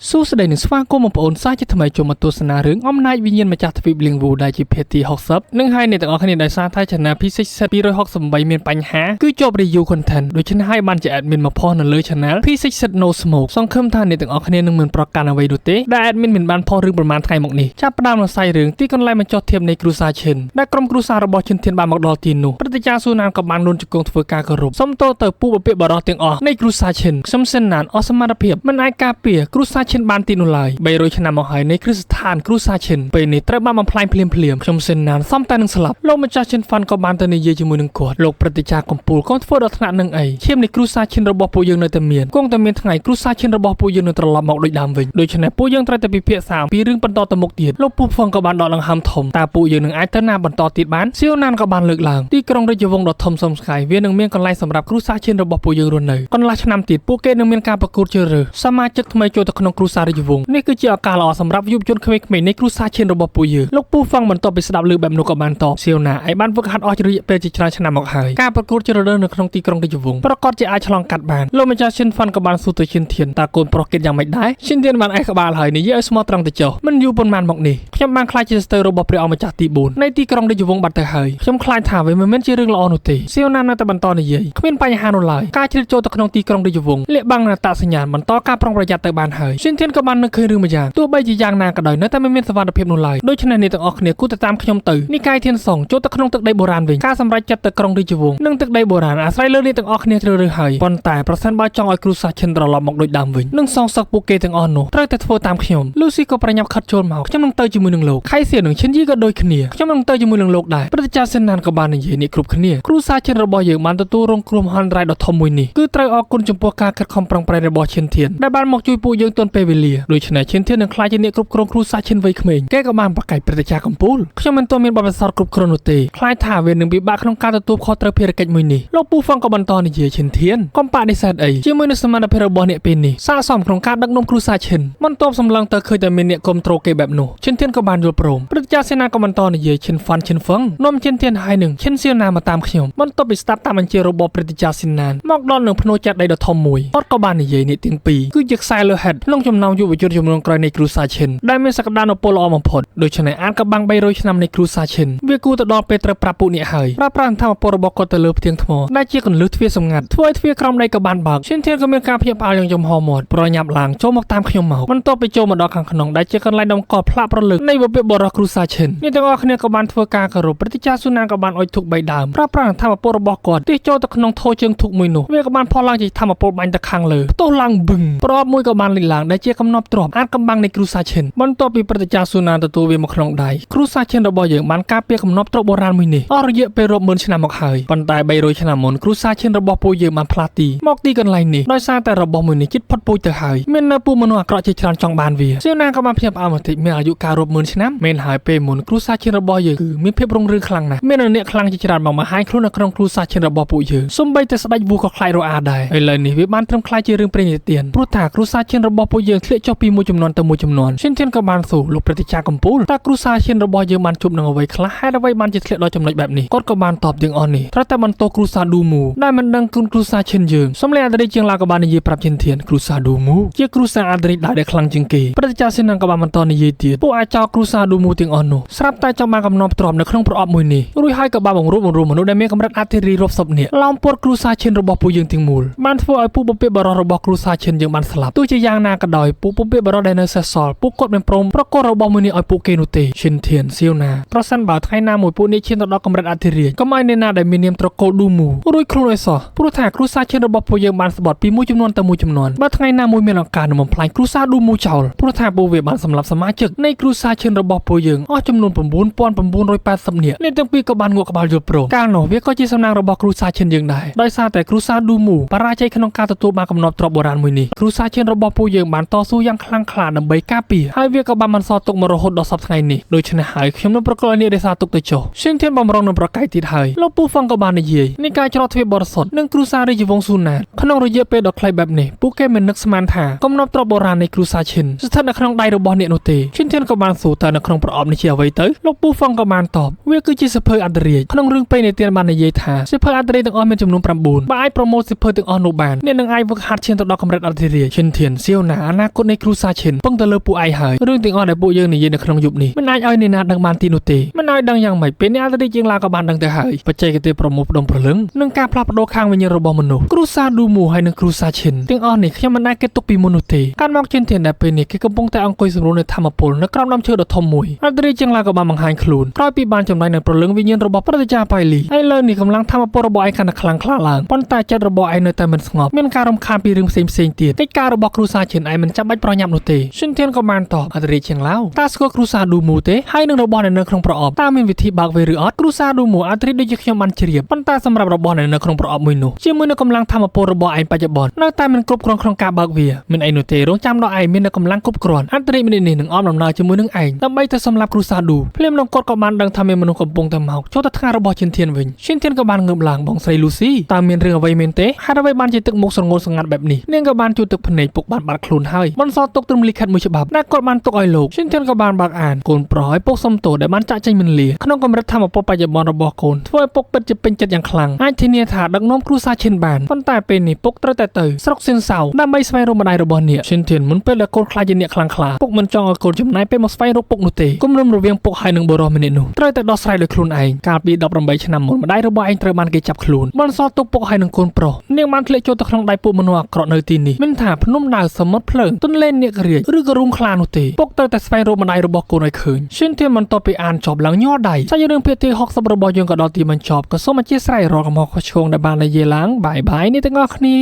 សួស្តីនឹងស្វាគមន៍បងប្អូនសាជាថ្មីចូលមកទស្សនារឿងអំណាចវិញ្ញាណម្ចាស់ទ្វីបលៀងវូដែលជាភាគទី60នឹងហើយអ្នកទាំងអស់គ្នាដោយសារតែ Channel P6 268មានបញ្ហាគឺជាប់ review content ដូច្នេះហើយបានជា admin មកផុសនៅលើ Channel P6 No Smoke សង្ឃឹមថាអ្នកទាំងអស់គ្នានឹងមិនប្រកាន់អ្វីនោះទេដែល admin មិនបានផុសរឿងប្រហែលថ្ងៃមកនេះចាប់ផ្ដើមនៅសាយរឿងទីកន្លែងបញ្ចុះធៀបនៃគ្រូសាឈិនដែលក្រុមគ្រូសារបស់ឈិនធានបានមកដល់ទីនោះព្រឹត្តិការណ៍សួរណានក៏បានលូនជង្គង់ធ្វើការគោរពសុំទោសទៅពូបពាក្យបរោះទាំងអស់នៃគ្រូសាឈិនខ្ញុំសិនណានអស់សមត្ថភាពមិនអាចការពារគ្រូសាឈិនបានទីនោះឡើយ300ឆ្នាំមកហើយនៃគ្រឹះស្ថានគ្រូសាឈិនពេលនេះត្រូវបានបំផ្លាញភ្លាមខ្ញុំសិនណានសំតែនឹងស្លាប់លោកម្ចាស់ឈិនហ្វាន់ក៏បានទៅនិយាយជាមួយនឹងគាត់លោកព្រឹត្តិការណ៍កំពូលកូនធ្វើដល់ថ្នាក់នឹងអីឈាមនៃគ្រូសាឈិនរបស់ពួកយើងនៅតែមានគង់តែមានថ្ងៃគ្រូសាឈិនរបស់ពួកយើងនឹងត្រឡប់មកដូចដើមវិញដូច្នេះពួកយើងត្រូវតែពិភាក្សាពីរឿងបន្តទៅមុខទៀតលោកពូហ្វងក៏បានដកដង្ហើមធំតើពួកយើងនឹងអាចទៅណាបន្តទៀតបានសៀវណានក៏បានលើកឡើងទីក្រុងរាជវង្សដ៏ធំសំស្កាយវានឹងមានកន្លែងសម្រាប់គ្រូសាឈិនរបស់ពួកយើងរស់នៅកន្លះឆ្នាំទៀតពួកគេនឹងមានការប្រកួតជ្រើសរើសសមាជិកថ្មីចូលទៅក្នុងគ្រូសារាជវង្សនេះគឺជាឱកាសល្អសម្រាប់យុវជនក្មេងៗនៃគ្រូសាឈិនរបស់ពួកយើងលោកពូហ្វងបន្ទាប់ពីស្ដាប់ឮបែបនោះក៏បានតបសៀវណាឯបានវឹកហាត់អស់រយៈពេលជាច្រើនឆ្នាំមកហើយការប្រកួតជ្រើសរើសនៅក្នុងទីក្រុងរាជវង្សប្រកាសជាអាចឆ្លងកាត់បានលោកម្ចាស់ឈិនហ្វាន់ក៏បានសួរទៅឈិនធានតើកូនប្រុសគេយ៉ាងម៉េចដែរឈិនធានបានអេះក្បាលហើយនិយាយឲ្យស្មោះត្រង់ទៅចុះមិនយូរប៉ុន្មានមកនេះខ្ញុំបានខ្លាចជាស្ទើររបស់ព្រះអង្គម្ចាស់ទី4នៃទីក្រុងរាជវង្សបាត់ទៅហើយខ្ញុំខ្លាចថាវាមិនមែនជារឿងល្អនោះទេសៀវណានៅតែបន្តនិយាយគ្មានបញ្ហានោះឡើយការជ្រៀតចូលទៅក្នុងទីក្រុងរាជវង្សលាក់បាំងអត្តសញ្ញាណបន្តការប្រុងប្រយ័ត្នទៅបានហើយឈិនធានក៏បាននឹកឃើញរឿងមួយយ៉ាងទោះបីជាយ៉ាងណាក៏ដោយនៅតែមិនមានសុវត្ថិភាពនោះឡើយដូច្នេះអ្នកទាំងអស់គ្នាគួរតែតាមខ្ញុំទៅនិកាយធានសងចូលទៅក្នុងទឹកដីបុរាណវិញការសម្រេចចិត្តទៅក្រុងរាជវង្សនិងទឹកដីបុរាណអាស្រ័យលើអ្នកទាំងអស់គ្នាជ្រើសរើសហើយប៉ុន្តែប្រសិនបើចង់ឲ្យគ្រូសាឈិនត្រឡប់មកដូចដើមវិញនិងសងសឹកពួកគេទាំងអស់នោះត្រូវតែធ្វើតាមខ្ញុំលូស៊ីក៏ប្រញាប់ខិតចូលមកខ្ញុំនឹងទៅជាមួយនឹងលោកខៃសៀនិងឈិនយីក៏ដូចគ្នាខ្ញុំនឹងទៅជាមួយនឹងលោកដែរព្រឹត្តិការណ៍សិនណានក៏បាននិយាយនេះគ្រប់គ្នាគ្រូសាឈិនរបស់យើងបានទទួលរងគ្រោះមហន្តរាយដ៏ធំមួយនេះគឺត្រូវអរគុណចំពោះការខិតខំប្រឹងប្រែងរបស់ឈិនធានដែលបានមកជួយពួកយើងទាន់ពេលវេលាដូច្នេះឈិនធាននឹងខ្លាចជាអ្នកគ្រប់គ្រងគ្រូសាឈិនវ័យក្មេងគេក៏បានប្រកែកព្រឹត្តិការណ៍កំពូលខ្ញុំមិនទាន់មានបទពិសោធន៍គ្រប់គ្រាន់នោះទេខ្លាចថាវានឹងពិបាកក្នុងការទទួលខុសត្រូវភារកិច្ចមួយនេះលោកពូហ្វងក៏បន្តនិយាយឈិនធានកុំបដិសេធអីជាមួយនឹងសមត្ថភាពរបស់អ្នកពេលនេះស័ក្តិសមក្នុងការដឹកនាំគ្រូសាឈិនមិនតបសម្លឹងទៅឃើញតែមានអ្នកគ្រប់គ្រងគេបែបនោះឈិនធានក៏បានយល់ព្រមព្រឹត្តិការណ៍សេនាក៏បន្តនិយាយឈិនហ្វាន់ឈិនហ្វឹងនាំឈិនធានហើយនឹងឈិនសៀវណាមកតាមខ្ញុំបន្ទាប់ពីស្ដាប់តាមបញ្ជារបស់ព្រឹត្តិការណ៍សេនាមកដល់នឹងភ្នូចាត់ដីដ៏ធំមួយគាត់ក៏បាននិយាយនេះទាំងពីរគឺជាខ្សែលើហេតុក្នុងចំណោមយុវជនចំនួនក្រោយនៃគ្រូសាឈិនដែលមានសក្តានុពលល្អបំផុតដូច្នេះអានក៏បាំង300ឆ្នាំនៃគ្រូសាឈិនវាគួរទៅដល់ពេលត្រូវប្រាប់ពួកអ្នកហើយប្រើប្រាស់ធម្មពលរបស់គាត់ទៅលើផ្ទាំងថ្មដែលជាកន្លឹះទ្វារសម្ងាត់ធ្វើឲ្យទ្វារក្រោមដីក៏បានបើកឈិនធានក៏មានការភ្ញាក់ផ្អើលយ៉ាងចំហមាត់ប្រញាប់ឡើងចូលមកតាមខ្ញុំមកបន្ទាប់ពីចូលមកដល់ខាងក្នុងដែលជាកន្លែងដំកល់ផ្លាកប្រលឹកនៃវពាក្យបរោះគ្រូសាឈិនអ្នកទាំងអស់គ្នាក៏បានធ្វើការគោរពព្រឹត្តិការណ៍ស៊ូណានក៏បានអុជធុក3ដើមប្រើប្រាស់ធម្មពលរបស់គាត់ទិះចូលទៅក្នុងថូជើងធុកមួយនោះវាក៏បានផុសឡើងជាធម្មពលបាញ់ទៅខាងលើផ្ទុះឡើងបឹងប្រអប់មួយក៏បានលេចឡើងដែលជាកំណប់ទ្របអាចកំបាំងនៃគ្រូសាឈិនបន្ទាប់ពីព្រឹត្តិការណ៍ស៊ូណានទទួលវាមកក្នុងដៃគ្រូសាឈិនរបស់យើងបានការពារកំណប់ទ្របបុរាណមួយនេះអស់រយៈពេលរាប់ម៉ឺនឆ្នាំមកហើយប៉ុន្តែ300ឆ្នាំមុនគ្រូសាឈិនរបស់ពួកយើងបានផ្លាស់ទីមកទីកន្លែងនេះដោយសារតែរបស់មួយនេះជិតផុតពូជទៅហើយមាននៅពួកមនុស្សអាក្រក់ជាច្រើនចង់បានវាសៀវណាក៏បានភ្ញាក់ផ្អើលបន្តិចមានអាយុកាលរាប់ម៉ឺនឆ្នាំមែនហើយពេលមុនគ្រូសាឈិនរបស់យើងគឺមានភាពរុងរឿងខ្លាំងណាស់មានអ្នកខ្លាំងជាច្រើនមកបង្ហាញខ្លួននៅក្នុងគ្រូសាឈិនរបស់ពួកយើងសូម្បីតែស្ដេចវូក៏ខ្លាចរអាដែរឥឡូវនេះវាបានត្រឹមខ្លាចជារឿងព្រេងនិទានព្រោះថាគ្រូសាឈិនរបស់ពួកយើងធ្លាក់ចុះពីមួយចំនួនទៅមួយចំនួនឈិនធានក៏បានសួរលោកព្រឹត្តិការណ៍កំពូលតើគ្រូសាឈិនរបស់យើងបានជួបនឹងអ្វីខ្លះហេតុអ្វីបានជាធ្លាក់ដល់ចំណុចបែបនេះគាត់ក៏បានតបទាំងអស់នេះត្រូវតែបន្តគ្រូសាឌូមូដែលមិនដឹងគុណគ្រូសាឈិនយើងសំឡេងអន្តរិកជាងឡាក៏បាននិយាយប្រាប់ឈិនធានគ្រូសាឌូមូជាគ្រូសាអន្តរិកដែលខ្លាំងជាងគេព្រឹត្តិការណ៍សិននឹងក៏បានបន្តនិយាយទៀតពួកអាចោគ្រូសាឌូមូទាំងអស់នោះស្រាប់តែចង់បានកំណប់ទ្របនៅក្នុងប្រអប់មួយនេះរួចហើយក៏បានបង្រួបបង្រួមមនុស្សដែលមានកម្រិតអធិរាជរាប់សិបនាក់ឡោមព័ទ្ធគ្រូសាឈិនរបស់ពួកយើងទាំងមូលបានធ្វើឲ្យពួកពពាក្យបរោះរបស់គ្រូសាឈិនយើងបានស្លាប់ទោះជាយ៉ាងណាក៏ដោយពួកពពាក្យបរោះដែលនៅសេសសល់ពួកគាត់មិនព្រមប្រកបរបស់មួយនេះឲ្យពួកគេនោះទេឈិនធានសៀវណាប្រសិនបើថ្ងៃណាមួយពួកនេះឈានទៅដល់កម្រិតអធិរាជកុំឲ្យអ្នកណាដែលមាននាមត្រកូលឌូមូរួចខ្លួនឲ្យសោះព្រោះថាគ្រូសាឈិនរបស់ពួកយើងបានស្បត់ពីមួយចំនួនទៅមួយចំនួនបើថ្ងៃណាមួយមានឱកាសនឹងបំផ្លាញគ្រូសាឌូមូចោលព្រោះថាពួកវាបានសម្លាប់សមាជិកនៃគ្រូសាឈិនរបស់ពួកយើងអស់ចំនួន9980នាក់អ្នកទាំងពីរក៏បានងក់ក្បាលយល់ព្រមកាលនោះវាក៏ជាសំណាងរបស់គ្រូសាឈិនយើងដែរដោយសារតែគ្រូសាឌូមូបរាជ័យក្នុងការទទួលបានកំណប់ទ្រព្យបុរាណមួយនេះគ្រូសាឈិនរបស់ពួកយើងបានតស៊ូយ៉ាងខ្លាំងក្លាដើម្បីការពារហើយវាក៏បានបន្សល់ទុកមករហូតដល់សប្តាហ៍ថ្ងៃនេះដូច្នេះហើយខ្ញុំនឹងប្រកល់នេះរក្សាទុកទៅចុះឈិនធានបំរុងនឹងប្រកែកទៀតហើយលោកពូហ្វឹងក៏បាននិយាយនៃការច្រត់ទ្វារបរិសុទ្ធនិងគ្រូសារាជវង្សស៊ូណាតក្នុងរយៈពេលដ៏ខ្លីបែបនេះពួកគេមិននឹកស្មានថាកំណប់ទ្រព្យបុរាណនៃគ្រូសាឈិនស្ថិតនៅក្នុងដៃរបស់អ្នកនោះទេឈិនធានក៏បានសួរតើនៅក្នុងប្រអប់នេះជាអ្វីទៅលោកពូហ្វឹងក៏បានតបវាគឺជាសៀវភៅអន្តរជាតិក្នុងរឿងពេញនិទានបាននិយាយថាសៀវភៅអន្តរជាតិទាំងអស់មានចំនួន9បើអាចប្រមូលសៀវភៅទាំងអស់នោះបានអ្នកនឹងអាចវឹកហាត់ឈានទៅដល់កម្រិតអន្តរជាតិឈិនធានសៀវណាន นาคตในครูซาเชนป้องตะเลอปูไอหายเรื่องติงอ้อได้ปูเยอะในเย็นในขนมยุบนี้มันนายอ้อยในนาดังบานตีนุเตมันนายดังอย่างไม่เป็นเนี่ยจะได้จิงลากบานดังแต่หายปัจจัยกเตประมบดมประลึงนึ่งการพลับโดข้างวิญญาณระบมนุษย์ครูซาดูมูให้ในครูซาเชนติงอ้อนี่แค่มันนายเกตุปีมนุษย์การมองเช่นเทียนได้เป็นนี่คือกำปงแต่อังกฤษสำรวจในธรรมพลนักกรามน้ำเชื่อดทอมมวยอันตรีจิงลากบานมังหายคลูนร้อยปีบานจำได้ในประลึงวิญญาณระบพระเจ้าไปลีไอเลนี่กำลังทำมาปรบไอขนาดคลังคลาลางปนตาจัดระบไอในแต่มันสงบมีการรำคาญปีรึงเซมตีในการระบครูซาเชนไอมันจับใบปรอยำนุเตชินเทียนก็มันตอบอัตริเชียงเล่าตาสก็ครูซาดูมูเตให้หนึ่งระบในเนื้อครองประอบตามีวิธีบากเวรืออดครูซาดูมูอัตริได้ยึกยมันเฉียบปนตาสำหรับระบในเนื้อครองประอบมือนุเชื่อมือในกำลังทำมาปรบไอปัจจุบันเนื้อตามันกรุบกรองครองกาบากเวียมันไอนุเตรงจำดอกไอมีในกำลังกรุบกรอนอัตริมีในหนึ่งอ้อมลำนาเชื่อมือหนึ่งไอทำไมจะสำหรับครูซาดูเพลียมลงกดกับมันดังทำให้มนุษย์กำปงแต่เมาโชตทางระบชินเทียนวิญชินเทียนกับบานเงือบหลังบองไซลูซี่ตามเมียนเรื่องไวเมนเตให้ระบายบานจิตตึกมุกสงบสงัดแบบนี้เนื่องกับบานจุดตึกผนึกปกบานบาดคลุนให้มันซอตกตรึมลิขัดมือฉบับนักกดมันตกไอโลกชินเทียนกับบานบากอ่านโกนปล่อยปกสมโตได้มันจะใจมันเลียขนมกำรัดทำมาปกปัจจุบันระบโกนช่วยปกเป็นจะเป็นจัดอย่างคลังไอทีเนียถาดักน้อมครูซาเชนบานฟันแต่เป็นนี่ปกตระแต่เตยสกเซนเสาด้านไม่สไฟโรมาไดระบเนี่ยชินเทียนมันเป็นละโกนคลายเนียคลังคลาปกมันจองโกนจำนายเป็นมาสไฟโรปกนุเตกุมรมระเวียงปกไฮหนึ่งบรอมิเนนูตระแต่ดอสไลโดยคลุนไอการปีดับรำใบชนะมนมาได้ระบไอตระมันเกจับคลุนมันซอตกปกไฮหนึ่งโกนโปรเนียมันทะเลโจตะครองได้ปูมนัวกรอเนตีนี่มันถาพนุ่มดาวสมมติเพลิงต้นเล่นเนี่ยกระเรียหรือกระรุงคลานุเตปกแต่สไฟโรมาไดระบโกนไอคืนชินเทียนมันต่อไปอ่านจอบหลังย่อใดใช่เรื่องเพียรที่ฮอกสบระบยงกับดอตีมันจอบก็ส้มมาเจี๊ยใส่รอกระหม่อมขชงในบ้านในเยลังบ่ายนี่ตั้งออกนี่